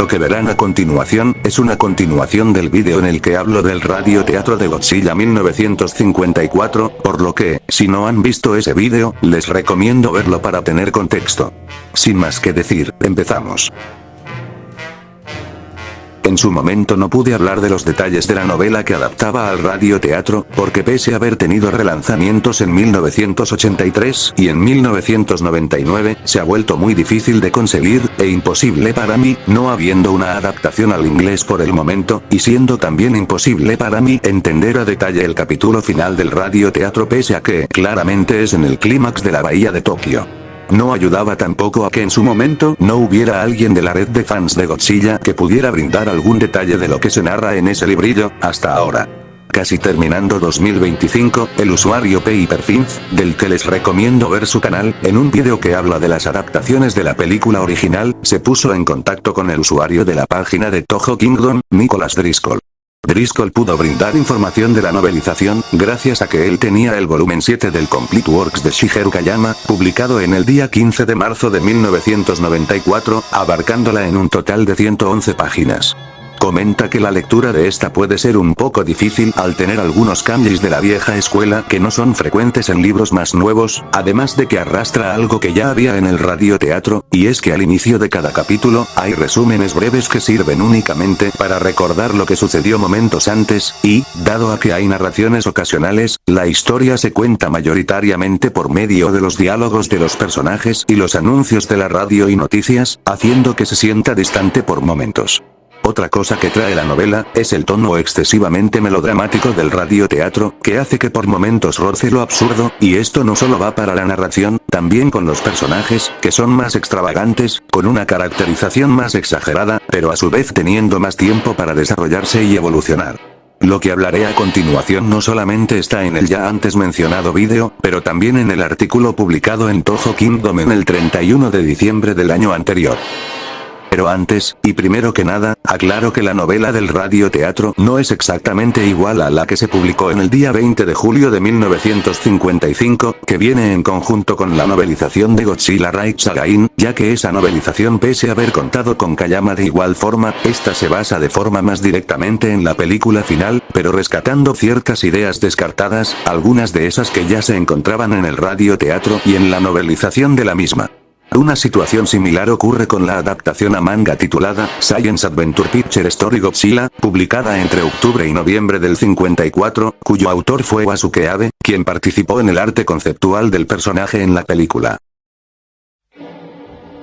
Lo que verán a continuación, es una continuación del vídeo en el que hablo del radioteatro de Godzilla 1954, por lo que, si no han visto ese vídeo, les recomiendo verlo para tener contexto. Sin más que decir, empezamos. En su momento no pude hablar de los detalles de la novela que adaptaba al radioteatro, porque pese a haber tenido relanzamientos en 1983 y en 1999, se ha vuelto muy difícil de conseguir, e imposible para mí, no habiendo una adaptación al inglés por el momento, y siendo también imposible para mí entender a detalle el capítulo final del radioteatro pese a que, claramente es en el clímax de la bahía de Tokio. No ayudaba tampoco a que en su momento no hubiera alguien de la red de fans de Godzilla que pudiera brindar algún detalle de lo que se narra en ese librillo, hasta ahora. Casi terminando 2025, el usuario Paperfinth, del que les recomiendo ver su canal, en un vídeo que habla de las adaptaciones de la película original, se puso en contacto con el usuario de la página de Toho Kingdom, Nicholas Driscoll. Driscoll pudo brindar información de la novelización, gracias a que él tenía el volumen 7 del Complete Works de Shigeru Kayama, publicado en el día 15 de marzo de 1994, abarcándola en un total de 111 páginas. Comenta que la lectura de esta puede ser un poco difícil al tener algunos kanjis de la vieja escuela que no son frecuentes en libros más nuevos, además de que arrastra algo que ya había en el radioteatro, y es que al inicio de cada capítulo, hay resúmenes breves que sirven únicamente para recordar lo que sucedió momentos antes, y, dado a que hay narraciones ocasionales, la historia se cuenta mayoritariamente por medio de los diálogos de los personajes y los anuncios de la radio y noticias, haciendo que se sienta distante por momentos. Otra cosa que trae la novela, es el tono excesivamente melodramático del radioteatro, que hace que por momentos roce lo absurdo, y esto no solo va para la narración, también con los personajes, que son más extravagantes, con una caracterización más exagerada, pero a su vez teniendo más tiempo para desarrollarse y evolucionar. Lo que hablaré a continuación no solamente está en el ya antes mencionado vídeo, pero también en el artículo publicado en Toho Kingdom en el 31 de diciembre del año anterior. Pero antes, y primero que nada, aclaro que la novela del radioteatro no es exactamente igual a la que se publicó en el día 20 de julio de 1955, que viene en conjunto con la novelización de Godzilla Rights Again, ya que esa novelización pese a haber contado con Kayama de igual forma, esta se basa de forma más directamente en la película final, pero rescatando ciertas ideas descartadas, algunas de esas que ya se encontraban en el radioteatro y en la novelización de la misma. Una situación similar ocurre con la adaptación a manga titulada Science Adventure Picture Story Godzilla, publicada entre octubre y noviembre del 54, cuyo autor fue Wasuke Abe, quien participó en el arte conceptual del personaje en la película.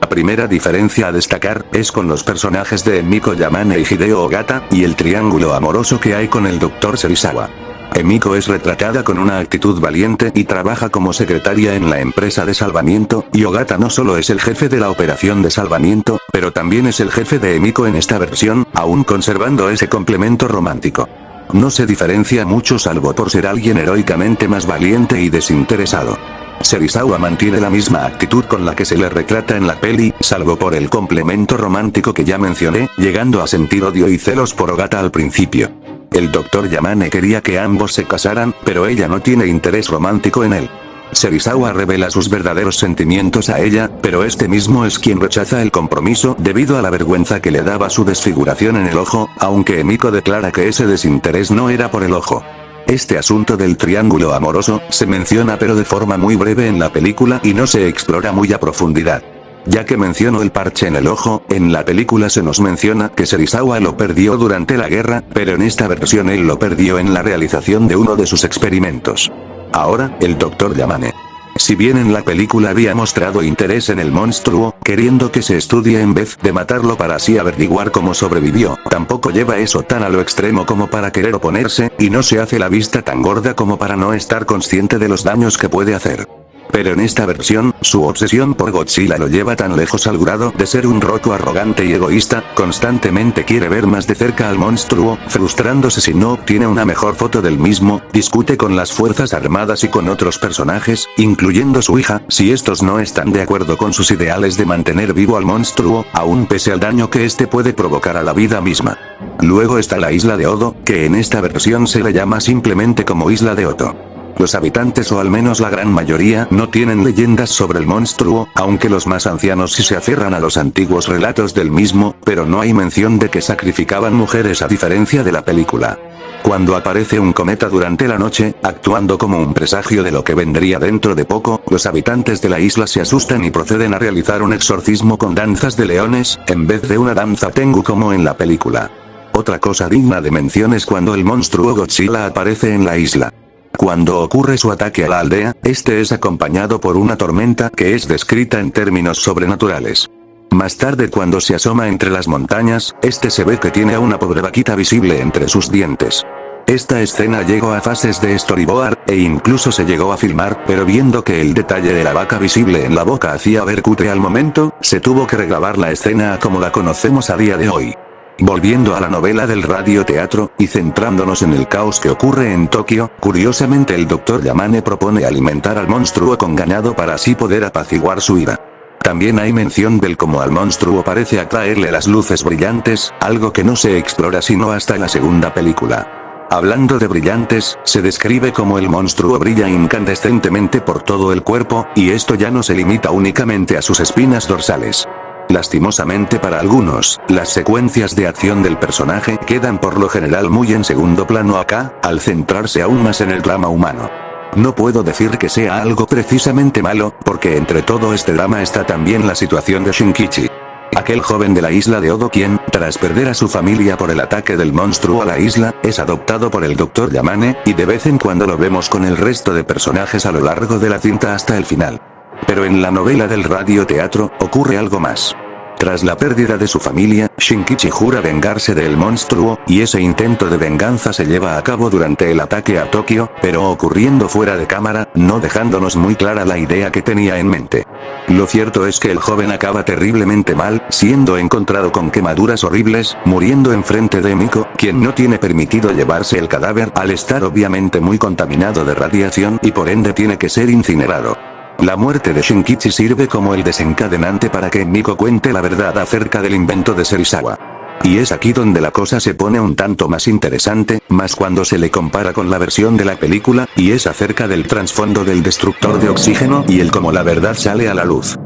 La primera diferencia a destacar, es con los personajes de Emiko Yamane y Hideo Ogata, y el triángulo amoroso que hay con el Dr. Serizawa. Emiko es retratada con una actitud valiente y trabaja como secretaria en la empresa de salvamiento, y Ogata no solo es el jefe de la operación de salvamiento, pero también es el jefe de Emiko en esta versión, aún conservando ese complemento romántico. No se diferencia mucho salvo por ser alguien heroicamente más valiente y desinteresado. Serizawa mantiene la misma actitud con la que se le retrata en la peli, salvo por el complemento romántico que ya mencioné, llegando a sentir odio y celos por Ogata al principio. El Dr. Yamane quería que ambos se casaran, pero ella no tiene interés romántico en él. Serizawa revela sus verdaderos sentimientos a ella, pero este mismo es quien rechaza el compromiso debido a la vergüenza que le daba su desfiguración en el ojo, aunque Emiko declara que ese desinterés no era por el ojo. Este asunto del triángulo amoroso, se menciona pero de forma muy breve en la película y no se explora muy a profundidad. Ya que menciono el parche en el ojo, en la película se nos menciona que Serizawa lo perdió durante la guerra, pero en esta versión él lo perdió en la realización de uno de sus experimentos. Ahora, el Dr. Yamane. Si bien en la película había mostrado interés en el monstruo, queriendo que se estudie en vez de matarlo para así averiguar cómo sobrevivió, tampoco lleva eso tan a lo extremo como para querer oponerse, y no se hace la vista tan gorda como para no estar consciente de los daños que puede hacer. Pero en esta versión, su obsesión por Godzilla lo lleva tan lejos al grado de ser un roco arrogante y egoísta, constantemente quiere ver más de cerca al monstruo, frustrándose si no obtiene una mejor foto del mismo, discute con las fuerzas armadas y con otros personajes, incluyendo su hija, si estos no están de acuerdo con sus ideales de mantener vivo al monstruo, aún pese al daño que este puede provocar a la vida misma. Luego está la isla de Odo, que en esta versión se le llama simplemente como Isla de Oto. Los habitantes, o al menos la gran mayoría, no tienen leyendas sobre el monstruo, aunque los más ancianos sí se aferran a los antiguos relatos del mismo, pero no hay mención de que sacrificaban mujeres a diferencia de la película. Cuando aparece un cometa durante la noche, actuando como un presagio de lo que vendría dentro de poco, los habitantes de la isla se asustan y proceden a realizar un exorcismo con danzas de leones, en vez de una danza tengu como en la película. Otra cosa digna de mención es cuando el monstruo Godzilla aparece en la isla. Cuando ocurre su ataque a la aldea, este es acompañado por una tormenta que es descrita en términos sobrenaturales. Más tarde, cuando se asoma entre las montañas, este se ve que tiene a una pobre vaquita visible entre sus dientes. Esta escena llegó a fases de storyboard, e incluso se llegó a filmar, pero viendo que el detalle de la vaca visible en la boca hacía ver cutre al momento, se tuvo que regrabar la escena a como la conocemos a día de hoy. Volviendo a la novela del radioteatro, y centrándonos en el caos que ocurre en Tokio, curiosamente el Dr. Yamane propone alimentar al monstruo con ganado para así poder apaciguar su ira. También hay mención del cómo al monstruo parece atraerle las luces brillantes, algo que no se explora sino hasta la segunda película. Hablando de brillantes, se describe como el monstruo brilla incandescentemente por todo el cuerpo, y esto ya no se limita únicamente a sus espinas dorsales. Lastimosamente para algunos, las secuencias de acción del personaje quedan por lo general muy en segundo plano acá, al centrarse aún más en el drama humano. No puedo decir que sea algo precisamente malo, porque entre todo este drama está también la situación de Shinkichi. Aquel joven de la isla de Odo quien, tras perder a su familia por el ataque del monstruo a la isla, es adoptado por el Dr. Yamane, y de vez en cuando lo vemos con el resto de personajes a lo largo de la cinta hasta el final. Pero en la novela del radioteatro, ocurre algo más. Tras la pérdida de su familia, Shinkichi jura vengarse del monstruo, y ese intento de venganza se lleva a cabo durante el ataque a Tokio, pero ocurriendo fuera de cámara, no dejándonos muy clara la idea que tenía en mente. Lo cierto es que el joven acaba terriblemente mal, siendo encontrado con quemaduras horribles, muriendo enfrente de Miko, quien no tiene permitido llevarse el cadáver al estar obviamente muy contaminado de radiación y por ende tiene que ser incinerado. La muerte de Shinkichi sirve como el desencadenante para que Miko cuente la verdad acerca del invento de Serizawa. Y es aquí donde la cosa se pone un tanto más interesante, más cuando se le compara con la versión de la película, y es acerca del trasfondo del destructor de oxígeno y el cómo la verdad sale a la luz.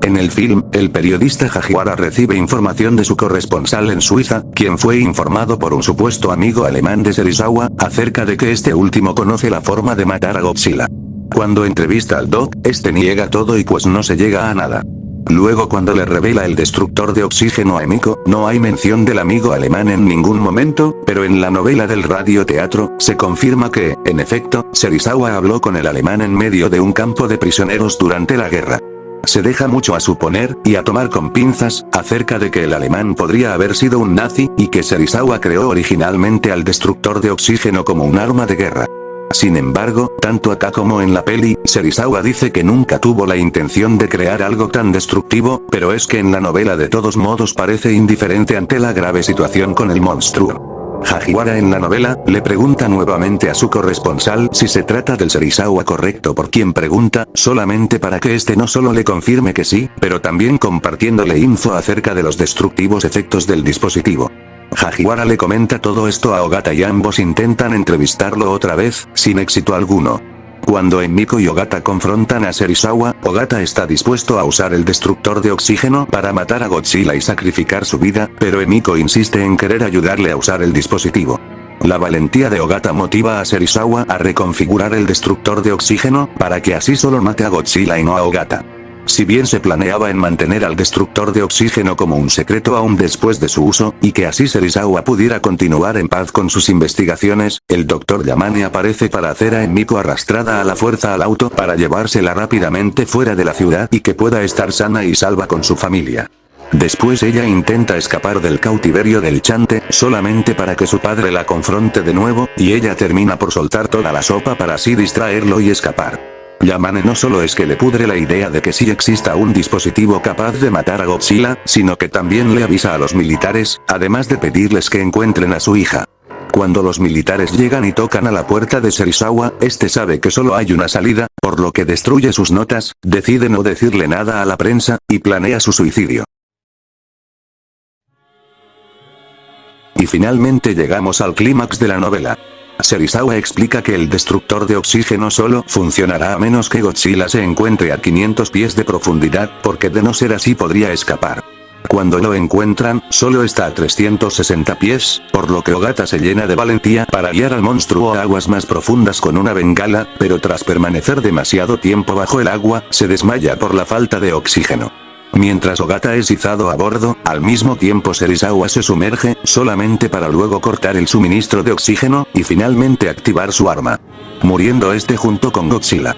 En el film, el periodista Hagiwara recibe información de su corresponsal en Suiza, quien fue informado por un supuesto amigo alemán de Serizawa, acerca de que este último conoce la forma de matar a Godzilla. Cuando entrevista al Doc, este niega todo y pues no se llega a nada. Luego cuando le revela el destructor de oxígeno a Miko, no hay mención del amigo alemán en ningún momento, pero en la novela del radioteatro, se confirma que, en efecto, Serizawa habló con el alemán en medio de un campo de prisioneros durante la guerra. Se deja mucho a suponer, y a tomar con pinzas, acerca de que el alemán podría haber sido un nazi, y que Serizawa creó originalmente al destructor de oxígeno como un arma de guerra. Sin embargo, tanto acá como en la peli, Serizawa dice que nunca tuvo la intención de crear algo tan destructivo, pero es que en la novela de todos modos parece indiferente ante la grave situación con el monstruo. Hagiwara en la novela, le pregunta nuevamente a su corresponsal si se trata del Serizawa correcto por quien pregunta, solamente para que este no solo le confirme que sí, pero también compartiéndole info acerca de los destructivos efectos del dispositivo. Hagiwara le comenta todo esto a Ogata y ambos intentan entrevistarlo otra vez, sin éxito alguno. Cuando Miko y Ogata confrontan a Serizawa, Ogata está dispuesto a usar el destructor de oxígeno para matar a Godzilla y sacrificar su vida, pero Miko insiste en querer ayudarle a usar el dispositivo. La valentía de Ogata motiva a Serizawa a reconfigurar el destructor de oxígeno, para que así solo mate a Godzilla y no a Ogata. Si bien se planeaba en mantener al destructor de oxígeno como un secreto aún después de su uso, y que así Serizawa pudiera continuar en paz con sus investigaciones, el Dr. Yamane aparece para hacer a Miko arrastrada a la fuerza al auto para llevársela rápidamente fuera de la ciudad y que pueda estar sana y salva con su familia. Después ella intenta escapar del cautiverio del Chante, solamente para que su padre la confronte de nuevo, y ella termina por soltar toda la sopa para así distraerlo y escapar. Yamane no solo es que le pudre la idea de que sí exista un dispositivo capaz de matar a Godzilla, sino que también le avisa a los militares, además de pedirles que encuentren a su hija. Cuando los militares llegan y tocan a la puerta de Serizawa, este sabe que solo hay una salida, por lo que destruye sus notas, decide no decirle nada a la prensa, y planea su suicidio. Y finalmente llegamos al clímax de la novela. Serizawa explica que el destructor de oxígeno solo funcionará a menos que Godzilla se encuentre a 500 pies de profundidad, porque de no ser así podría escapar. Cuando lo encuentran, solo está a 360 pies, por lo que Ogata se llena de valentía para guiar al monstruo a aguas más profundas con una bengala, pero tras permanecer demasiado tiempo bajo el agua, se desmaya por la falta de oxígeno. Mientras Ogata es izado a bordo, al mismo tiempo Serizawa se sumerge, solamente para luego cortar el suministro de oxígeno, y finalmente activar su arma. Muriendo este junto con Godzilla.